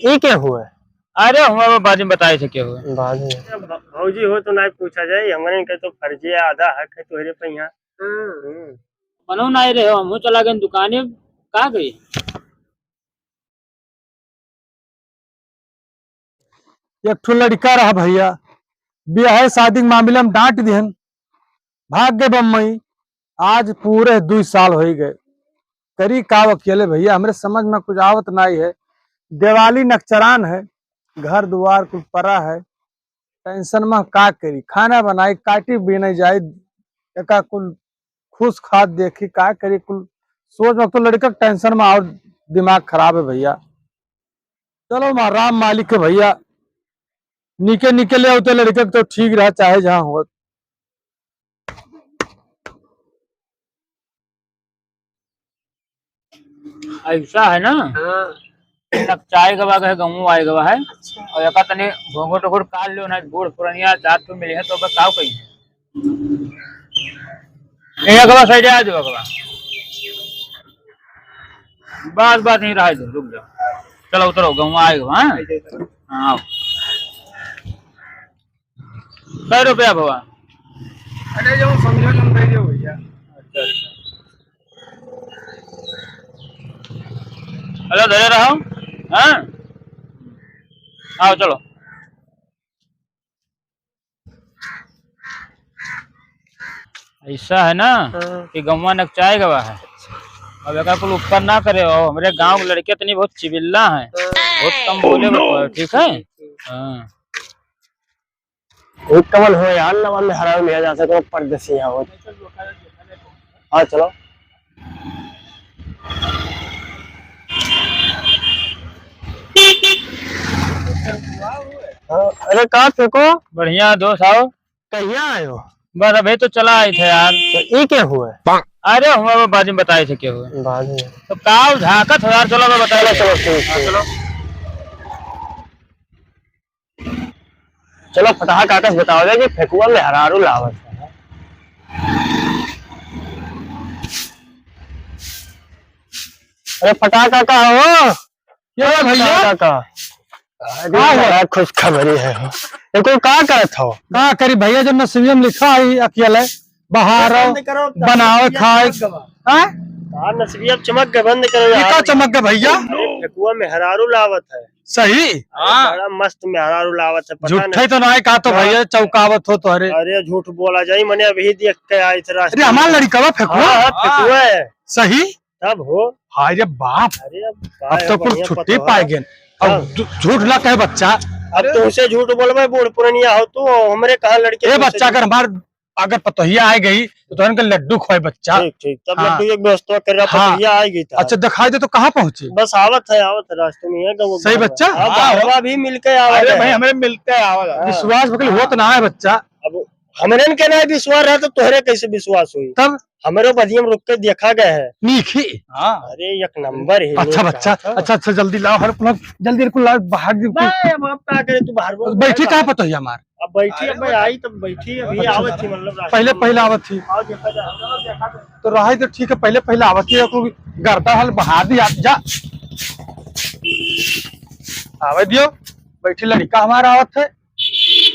ये क्या हुआ? अरे हमारे बाजू में बताए थे क्या हुआ। बाद में भौजी हो तो नहीं पूछा जाए, हमारे के तो फर्जी है, आधा हक है तोहरे पे यहाँ। मनो ना रहे हो, हम चला गए दुकाने का गई। एक ठो लड़का रहा भैया, ब्याह शादी के मामले में डांट दिहन, भाग गए बम्बई। आज पूरे 2 साल हो गए। करी का अकेले भैया, हमरे समझ में कुछ आवत नहीं है। दिवाली नक्चरान है, घर द्वार कुछ परा है, टेंशन में का करी। खाना बनाई काटी भी नहीं जाए, एका कुल खुश खाद देखी का करी। कुल सोच में तो लड़का टेंशन में और दिमाग खराब है भैया। चलो राम मालिक है भैया, निके निके ले होते लड़के तो ठीक रहा, चाहे जहाँ हो। ऐसा है ना, चाय गवा है, गहूँ आए गवा है। और एक तनी घोंघट ओघट काट लो ना, बूढ़ पुरानिया जात तो मिले है तो बताओ कहीं एक गवा सही जा दो गवा। बात नहीं रहा दो, रुक जाओ। चलो उतरो, गहूँ आए गवा। हाँ 100 रुपया भवा। अरे जो समझो तुम दे दियो भैया। अच्छा हेलो, धरे रहो। हाँ आओ चलो। ऐसा है ना कि गौवा नकचाए गवा है। अब एक कुल ऊपर ना करे हो, हमारे गांव के लड़के इतनी बहुत चिबिल्ला है, बहुत कम बोले, ठीक है। हाँ एक कमल हो यार, नवा में हरा लिया जा सके परदेसी यहाँ हो। हाँ चलो। अरे कहाँ फेंको? बढ़िया दोस्त आओ। कहिया आए हो? बस अभी तो चला आए थे यार। तो ये क्या हुआ? अरे हमारे बाजू में बताए थे क्या हुआ। बाद में तो काव झाकत हो यार, चलो मैं बता। चलो ठीक चलो चलो फटाहा काकस बताओ कि फेकुआ में हरारू लावत है। अरे फटाहा काका हो क्या भैया? काका अरे खुश खबरी है। ये कोई का करत हो? का करी भैया, जो नसीब में लिखा है अकेले बाहर बनाओ खाए। नसीब चमक के बंद करो यार। का चमक गए भैया? फेकुआ में हरारू लावत है। सही बड़ा मस्त में हरारू लावत है। झूठे तो ना का तो भैया चौकावत हो तो। अरे झूठ बोला जाई, मैंने अभी देख के आई थी रास्ते। अरे हमारा लड़का फेकुआ फेकुआ है। सही तब हो। हाय रे बाप, अरे अब तो कुछ छुट्टी पाए गए। अब झूठ ना कहे बच्चा। अब तो उसे झूठ बोलबे, बूढ़ पुरानिया हो तो हमरे कहा लड़के। ये बच्चा अगर अगर पतोहिया आ गई तो इनका लड्डू खोए बच्चा। ठीक तब लड्डू एक व्यवस्था कर रहा। पतोहिया आ गई था। अच्छा दिखाई दे तो कहाँ पहुँचे? बस आवत है रास्ते में है। सही बच्चा बाबा भी मिलके आवत है। भाई हमें मिलते हैं। विश्वास हो तो ना है बच्चा। अब हमरे के ना विश्वास रहा तो तोहरे कैसे विश्वास हुई? तब हमारे बदियम रुक के देखा गया है। नीखी अरे एक नंबर है। अच्छा बच्चा, अच्छा जल्दी लाओ, हर जल्दी लाओ बाहर। क्या करे तू बाहर बैठी कहाँ पतोहिया मार? अब बैठी, अब आई तब बैठी अभी आवत थी, मतलब पहले आवत थी तो रहा तो ठीक है। पहले आवत थी गर्दा हल बहा दी जा आवे दियो। बैठी लड़का हमारा आवत है,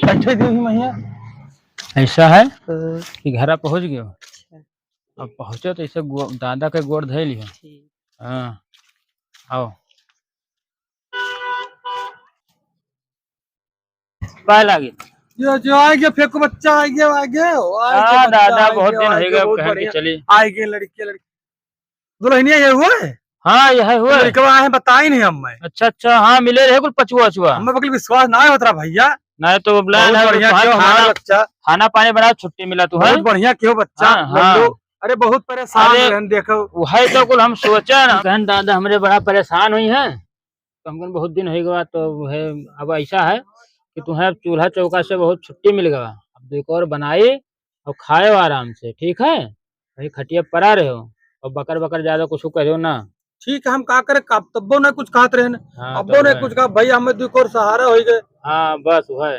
बैठे दियो ही मैया। ऐसा है कि घर पहुंच गयो। अब पहुंचो तो इसे दादा के गोड़ धे लियो। हाँ आओ पाए लागी। जो आ गया फेंको बच्चा, आ गया हाँ दादा बहुत दिन हो गए चली। आ गए लड़की दुल्हनिया ये हुआ है। हाँ यह हुआ है, बताई नहीं हम। अच्छा हाँ मिले रहे कुल पचुआ अचुआ। हमें बकल विश्वास ना होता भैया। नहीं तो बच्चा खाना पानी बना छुट्टी मिला तू है। बहुत बढ़िया क्यों बच्चा। अरे बहुत परेशान देखो। वही तो कुल हम सोचा ना, बहन दादा हमारे बड़ा परेशान हुई है तो हमको बहुत दिन हो गया। तो है अब ऐसा है कि तुम्हें चूल्हा चौका से बहुत छुट्टी मिल गया। अब एक और बनाई और खाए आराम से, ठीक है। वही खटिया पड़ा रहे हो और बकर ज्यादा कुछ कहो ना। ठीक है, हम का करे, तब्बो ने कुछ कहते रहे। अब्बो ने कुछ कहा भैया, हमें दुख और सहारा हो गए। हाँ बस है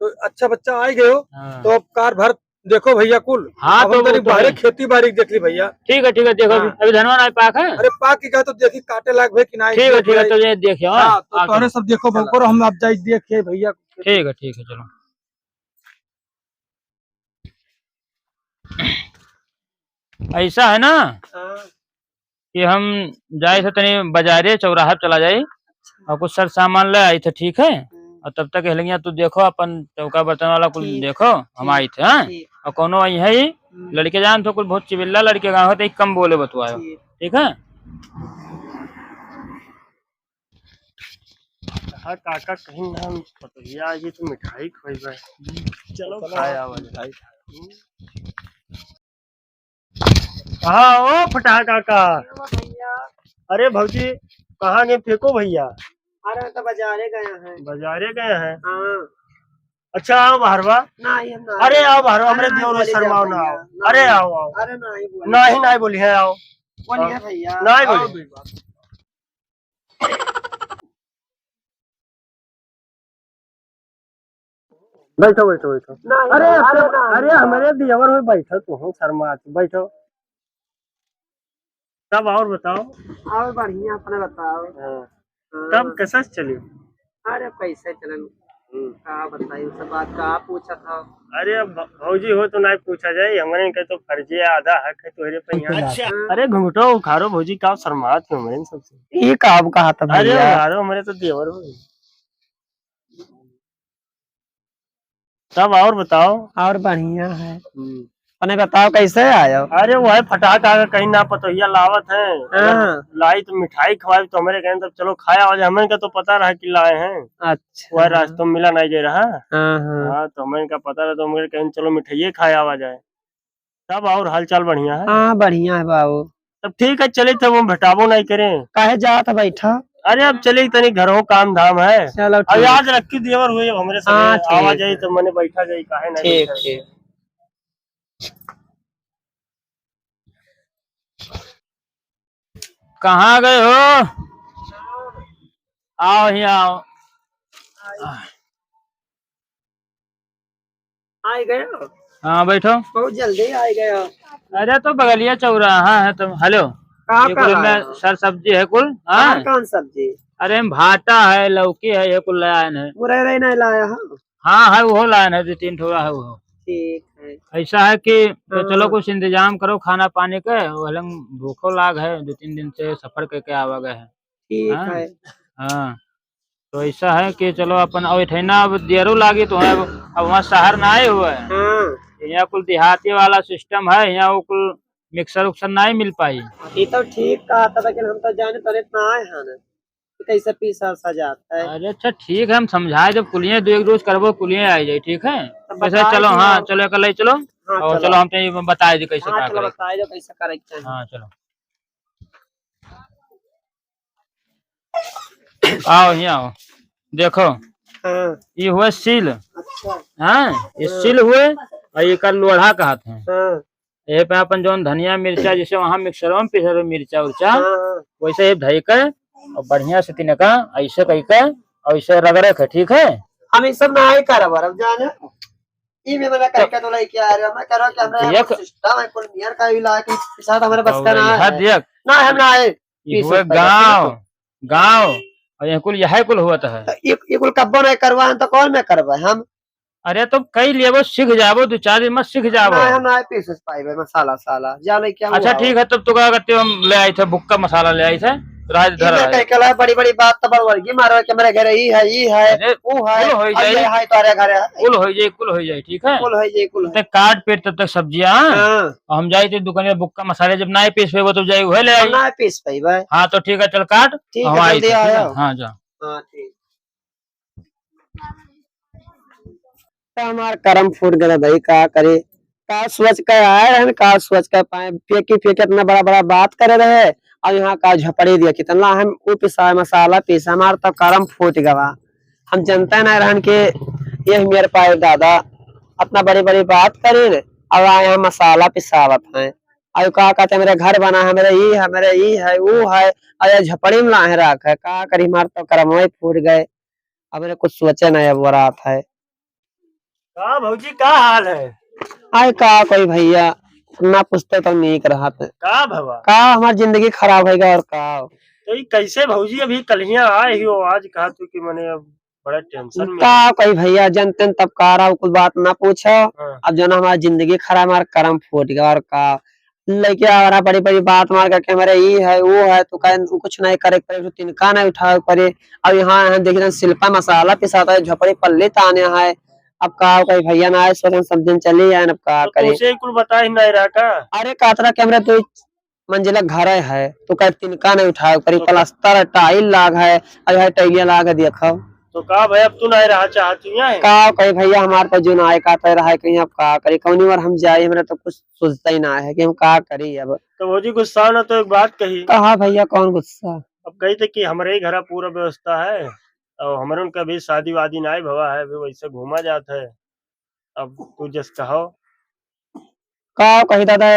तो अच्छा बच्चा आ गए हो। तो अब कार भर देखो भैया कुल। हाँ, अब तो हम वो तनी तो बाहरे है। खेती बाड़ी देख ली भैया। ठीक है देखो, हाँ। अभी धनवा नहीं पाक है। अरे पाक की का तो देखी काटे लायक भाई कि नहीं। ठीक है तो ये देखियो। हाँ तो तोहरे सब देखो बको हम अब जाई देखिए भैया। ठीक है चलो। ऐसा है ना कि हम जाए थे तनी बाजारे चौराहा चला जाए और कुछ सर सामान ले आई थे, ठीक है। और तब तक हेलिया तू देखो अपन चौका बर्तन वाला कुछ देखो, हम आई थे। हाँ, और कोनो आई है ही लड़के जान तो कुछ बहुत चिबिल्ला लड़के गाँव होते कम बोले बतवायो, ठीक है। हाँ काका कहीं ना हम पतोहिया ये तो मिठाई खोई। चलो खाया मिठाई। हाँ ओ फटा काका। अरे भौजी कहाँ गए फेंको भैया। अरे तो बाजारे गए हैं। बाजारे गए हैं। हाँ। अच्छा आओ बाहरवा। नहीं हम नहीं। अरे आओ बाहरवा अरे हमरे नहीं दियो बोली शर्माओ जा ना आओ। भैया, अरे नहीं। आओ आओ। अरे नहीं बोली। नहीं बोली है आओ। बोलिए भैया। नहीं बोली। बैठो बैठो बैठो। नहीं, अरे अरे अरे नहीं। अरे हमारे दियावर में बैठो तू हो शर्मा बैठो। तब और बताओ। और बढ़िया अपने बताओ। हाँ। हाँ। तब कैसा चली। अरे पैसे चलन का बताइए सब बात का पूछा था। अरे अब भौजी हो तो नहीं पूछा जाए हमारे का तो फर्जी है आधा हक है तुम्हारे पे यहाँ। अच्छा। अरे घुमटो उखारो भौजी का शर्मात क्यों हमारे सबसे। ये कब कहा था अरे भैया। उखारो हमारे तो देवर हो। तब और बताओ। और बढ़िया है। अपने बताओ कैसे आयो। अरे वो है फटाक आगे कहीं ना पतोहिया लावत है। हाँ। लाई तो मिठाई खवाई तो हमारे कहें तब चलो खाया आज हमें का तो पता रहा कि लाए हैं। अच्छा। वह रास्तों में मिला नहीं दे रहा। हाँ हाँ। हाँ तो हमें का पता रहा तो हमें कहें चलो मिठाई खाया आवा जाए। तब और हालचाल बढ़िया है। हाँ बढ़िया है बाबू। तब ठीक है चले तब हम भटाबो नहीं करें। काहे जा था बैठा। अरे अब चले तनी घरों काम धाम है। चलो अब ठीक। याद रखी देवर हुए हमारे हाँ, सब आवा ठीक जाए तो मैंने बैठा जाए काहे नहीं। ठीक ठीक। कहाँ गए हो? आओ ही आओ। आ गए हो? हाँ बैठो। बहुत जल्दी आ गए हो। अरे तो बगलिया चौराहा है तुम। हेलो, कहाँ ये पर कुल आए में हो? सर सब्जी है कुल। हाँ, कौन सब्जी। अरे भाटा है, लौकी है, ये कुल लायन है। मुरई नहीं लाया हो। हाँ है वो लायन है, 2-3 ठोड़ा है वो। ठीक है। ऐसा है कि तो हाँ। चलो कुछ इंतजाम करो खाना पानी के। वो लंग भूखो लाग है, 2-3 दिन से सफर करके आवा गए हैं। ठीक हाँ? है। हाँ तो ऐसा है कि चलो अपन अब ठहना अब देरो लागी तो है। अब वहाँ शहर ना आए हुए है, हाँ। यहाँ कुल देहाती वाला सिस्टम है। यहाँ वो कुल मिक्सर उक्सर नहीं मिल पाई। ये तो ठीक कहा था लेकिन हम तो जाने तो इतना आए हैं ना कि कैसे पीसा जाता है। अरे अच्छा ठीक है, हम समझाए जब कुलिये 2-1 रोज करबो कुलिये आ जाए, ठीक है। तो वैसे बताए चलो, दियो। हाँ चलो कल चलो। हाँ, और चलो। चलो हम तो बताए दी कैसे हाँ क्या चलो करे। बताए दो कैसे करे के चाहिए। हाँ चलो आओ यहाँ आओ। देखो हाँ। ये हुआ सील। अच्छा। हाँ ये सील हुए और ये कर लोढ़ा कहते हैं। हाँ। ये पे अपन जो धनिया मिर्चा जैसे वहाँ मिक्सरों में पीसे मिर्चा उर्चा हाँ। वैसे ये धई के और बढ़िया से तीन का ऐसे कही के और ऐसे रगड़े के, ठीक है। हम ये सब ना ही करब अब जाने। ई में मैंने कह के तो लेके आ रहे हो। मैं कह रहा हूँ कि हमारे देख। सिस्टम है कुल नियर का इलाज के साथ हमारे बस का ना है। देख ना हम ना आए। ये हुए गाँव और ये कुल यह कुल हुआ है। ये कुल कब्बो नहीं करवा तो कौन में करवा हम। अरे तो कई लेबो सीख जाबो, 2-4 दिन में सीख जाबो। ना हम ना पीस पाए मसाला साला जाने क्या अच्छा ठीक है, तब तो क्या करते हो, हम ले आए थे भुक्का मसाला ले आए थे राज धर कह के बड़ी बड़ी बात तो बड़वर्गी मारो कि मेरे घर ई है ई है वो है कुल हो जाए, ये है तारे घर है कुल हो जाए, ठीक है। कुल है ये कुल है। तब तक काट पेट तब तक सब्जियां। हाँ। हम जाए थे दुकान में भुक्का मसाले जब ना पीस पे वो तो जाए वह ले आई। ना पीस पाई। हाँ तो ठीक है चल काट। ठीक हम है आए जल्दी थे, ठीक है? आयो। हाँ जा। हाँ ठीक। हमारा कर्म फूट गया भाई का करे। का सोच कर आए हैं का सोच कर पाए फेंकी इतना बड़ा बड़ा बात करे रहे और यहाँ का झपड़ी दिया कितना हम वो पिसा मसाला पीसा हमारा तो कर्म फूट गवा। हम जनता नहीं रहन के ये मेरे पाए दादा अपना बड़ी बड़ी बात करे और आए यहाँ मसाला पिसावत है और का कहते मेरे घर बना है मेरे ई है मेरे ई है वो है और झपड़ी में लाहे रख है का करी हमारे तो कर्म ही फूट गए। अब मेरे कुछ सोचे नहीं अब रात है। हाँ भौजी का हाल है। आए का कोई भैया ना पूछते तो नीक रहत। का भवा का हमारी जिंदगी खराब होगा और का तो ये कैसे भौजी अभी कलियां आए ही हो आज कहा तू कि मैंने अब बड़ा टेंशन में का कोई भैया जनते तब का रहा कुछ बात ना पूछो। हाँ। अब जो ना हमारी जिंदगी खराब हमारा कर्म फूट गया और का लेके आ रहा बड़ी बड़ी बात मार करके मेरे ये है वो है तो कहे तू कुछ नहीं करे पड़े तो तिनका नहीं उठा पड़े। अब यहाँ देख रहे शिल्पा मसाला पिसाता है झोपड़ी पल्ले ताने है। अब का कोई भैया ना आए सोचन सब दिन चले जाए अब का तो करे। तुझे कुल बता ही नहीं रहा का अरे कातरा कैमरा तो मंजिला घर है तो कहे तिनका नहीं उठाओ करी प्लास्टर टाइल लाग है अब है टैगिया लाग है देखो तो का भाई अब तू नहीं रहा चाहती है का कही भैया हमारे पास जो ना आए का रहा है कहीं अब का करे कौनी बार हम जाए हमारा तो कुछ सोचता ही ना है कि हम का करी अब। तो भौजी गुस्सा ना तो एक बात कही कहा भैया कौन गुस्सा। अब कही थे कि हमारे ही घर पूरा व्यवस्था है और हमारे उनका भी शादी वादी ना भवा है अभी वैसे घूमा जाता है। अब तू जस कहो का कही दादा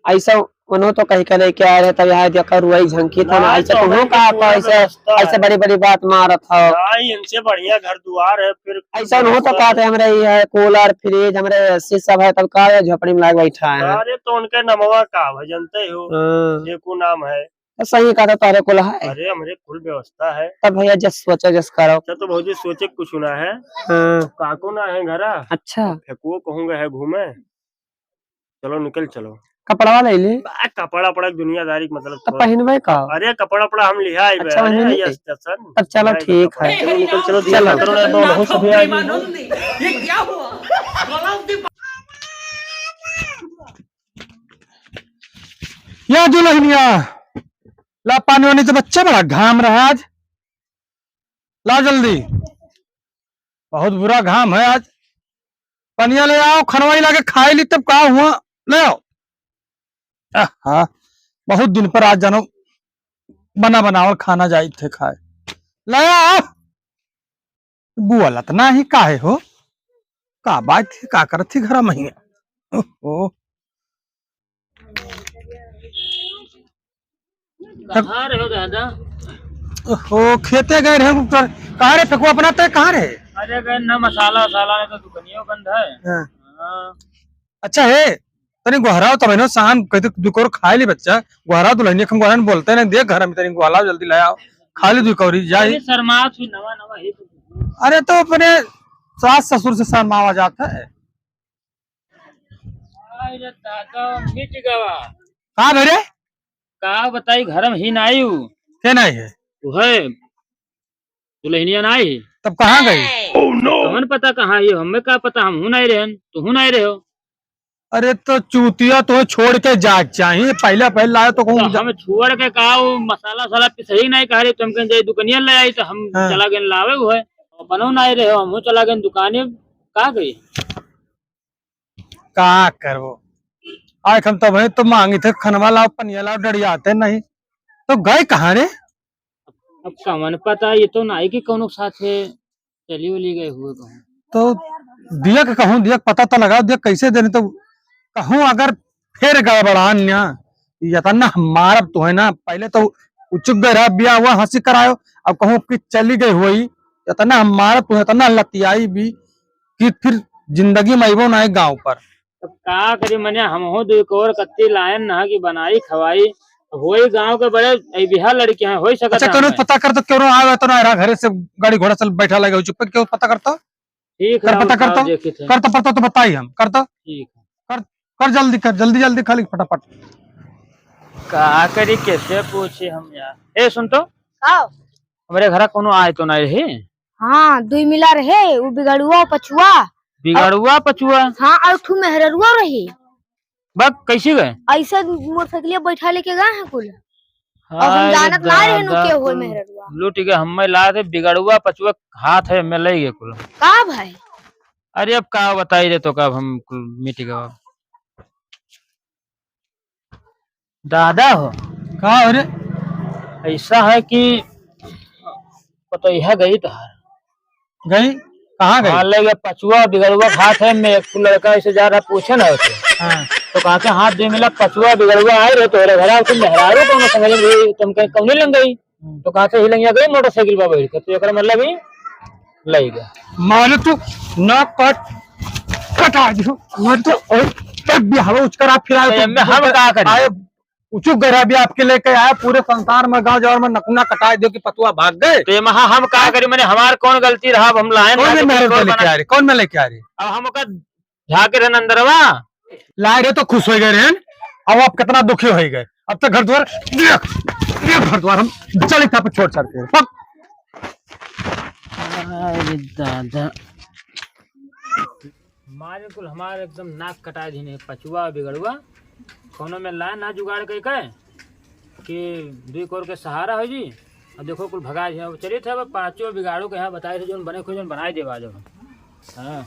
ऐसा उन्हों तो कही करे क्या है तब यहाँ देखा रुई झंकी था ना ना, ऐसे तो तो हमारे का पूरा ऐसे व्यवस्था ऐसे है। बड़ी बड़ी बात मारत हो। भाई इनसे बढ़िया घर द्वार है फिर ऐसा उन्हों तो कहते हमारे ये है कूलर फ्रिज हमारे एसी सब है तब का झोपड़ी में लाग बैठा है। अरे तो उनके नमवा का है जानते हो हाँ, ये को नाम है तो सही कहता तारे कुल है। अरे हमारे कुल व्यवस्था है। तब भैया जस सोचो जस करो। अच्छा तो भौजी सोचे कुछ ना है हाँ, काको ना है घरा अच्छा फेकुओ कहूंगा है घूमे चलो निकल चलो कपड़ा ले ली कपड़ा पड़ा दुनियादारी का मतलब तब छोड़। पहनबे का। अरे कपड़ा पड़ा हम लिया है अच्छा, वही नहीं? स्टेशन तब चलो ठीक है चलो निकल चलो चलो। बहुत सभी आ गई हो। या दुल्हनिया ला पानी वानी तो बच्चा बड़ा घाम रहा है आज। ला जल्दी बहुत बुरा घाम है आज। पनिया ले आओ खनवाई लाके खाई ली तब का हुआ ले आओ। हाँ बहुत दिन पर आज जानो बना बनावल खाना जाई थे खाए ले आओ। बुआ लतना ही काहे हो का बात थी का करत थी घर में ही। ओहो कहाँ रहो दादा? ओहो खेते गए रहे कहाँ रे फेंको अपना तो कहाँ रहे। अरे गए ना मसाला वसाला ने तो दुकानियों बंद है। हाँ। हाँ। अच्छा है तनी गोहराओ तब ना शान कहते दुकोर खाए ली बच्चा गोहरा दुल्हनिया हम गोहरा बोलते ना देख घर में तनी गोहलाओ जल्दी ले आओ खा ली दुकोरी जाई। शर्मात हुई नवा नवा ही तो। अरे तो अपने सास ससुर से शर्मावा जाता है। अरे दादा मिट गवा कहाँ भेरे का बताई घर में ही ना आई हूँ क्या नहीं है तू है दुल्हनिया ना आई तब कहाँ गई। कौन पता कहाँ ये हमें का पता हम हूँ नहीं रहे तू हूँ नहीं रहे हो। अरे तो चूतिया तो छोड़ के जा चाहिए पहले पहले लाए तो कहूँ तो हम छोड़ के कहा वो मसाला वसाला सही नहीं कह रहे तुम कहीं दुकानिया ले आई तो हम हाँ। चला गए लावे हुए बनो नहीं रहे हो हम चला गए दुकाने कहा गई का करो आज हम तब तो मांगी थे खनवा लाओ पनिया लाओ डरियाते नहीं तो गए कहाँ रे। अब कमन पता ये तो नहीं कि कौन साथ है चली उली गए हुए कहूँ तो दिया के कहूँ दिया पता तो लगा दिया कैसे देने तो कहूँ अगर फिर गड़बड़ान ना हमारा तो है ना पहले तो उचुक गए रहा बिया हुआ हंसी करायो अब कहूँ कि चली गई हुई इतना हमारा तो इतना लतियाई भी कि फिर जिंदगी में अबो ना गाँव पर। अब का करे मने हम हो दो और कत्ती लायन ना की बनाई खवाई होई गांव के बड़े बिहार लड़के हैं हो सकता अच्छा क्यों पता करता क्यों आया तो ना रहा घरे से गाड़ी घोड़ा चल बैठा लगे चुप क्यों पता करता ठीक कर पता करता है करता पता तो बताई हम करता ठीक है कर जल्दी जल्दी खाली फटाफट। का करी कैसे पूछे हम यार ए सुन तो आओ। हमारे घर कोनो आए तो नहीं रहे। हाँ दुई मिला रहे वो बिगड़ुआ पछुआ बिगड़ुआ पछुआ हाँ और ठू मेहरुआ रही बक कैसे गए ऐसे मोटरसाइकिल बैठा लेके गए हैं कुल और हम जानत ना रहे नु के होए मेहरुआ लूट के हमें ला दे बिगड़ुआ पछुआ हाथ है में ले गए कुल का भाई। अरे अब का बताई दे तो कब हम मिट गए दादा हो कहा अरे ऐसा है कि तो यह गई तो गई कहाँ गई। मान लेगा पछुआ बिगड़ुआ हाथ है में एक लड़का ऐसे जा रहा पूछे ना उसे हाँ। तो कहा के हाथ दे मिला पछुआ बिगड़ुआ आए रहे तो घर तुम मेहरारू तो समझ में तुम कहीं कौन लग गई तो कहा से हिलंगिया गई मोटरसाइकिल पर बैठ के तो एक मतलब ही लग गया मान तू ना कट कटा दियो मैं तो और तक भी हवा उचकर आप फिर आए में हम का करें? आए उचुक गया भी आपके लेके आया पूरे संसार में गांव जवार में नकुना कटा दियो कि पतुआ भाग गए। तो ये महा हम का करी मैंने हमार कौन गलती रहा अब हम लाए कौन में मेरे को लेके आ रही कौन में लेके आ रही अब हम का झाके रहन अंदरवा लाए रहे तो खुश हो गए रहन अब आप कितना दुखी हो गए अब तक घर द्वार देख घर द्वार हम चले था पे छोड़ सकते हैं अरे दादा हमारे कुल हमारे एकदम नाक कटा दी पचुआ बिगड़ुआ कोनो में लाए ना जुगाड़ कई कहे कि 2 करोड़ के सहारा हो जी। अब देखो कुल भगा चलिए थे अब 5 बिगाड़ो के यहाँ बताए थे जो बने खुद बनाए देवा जब हाँ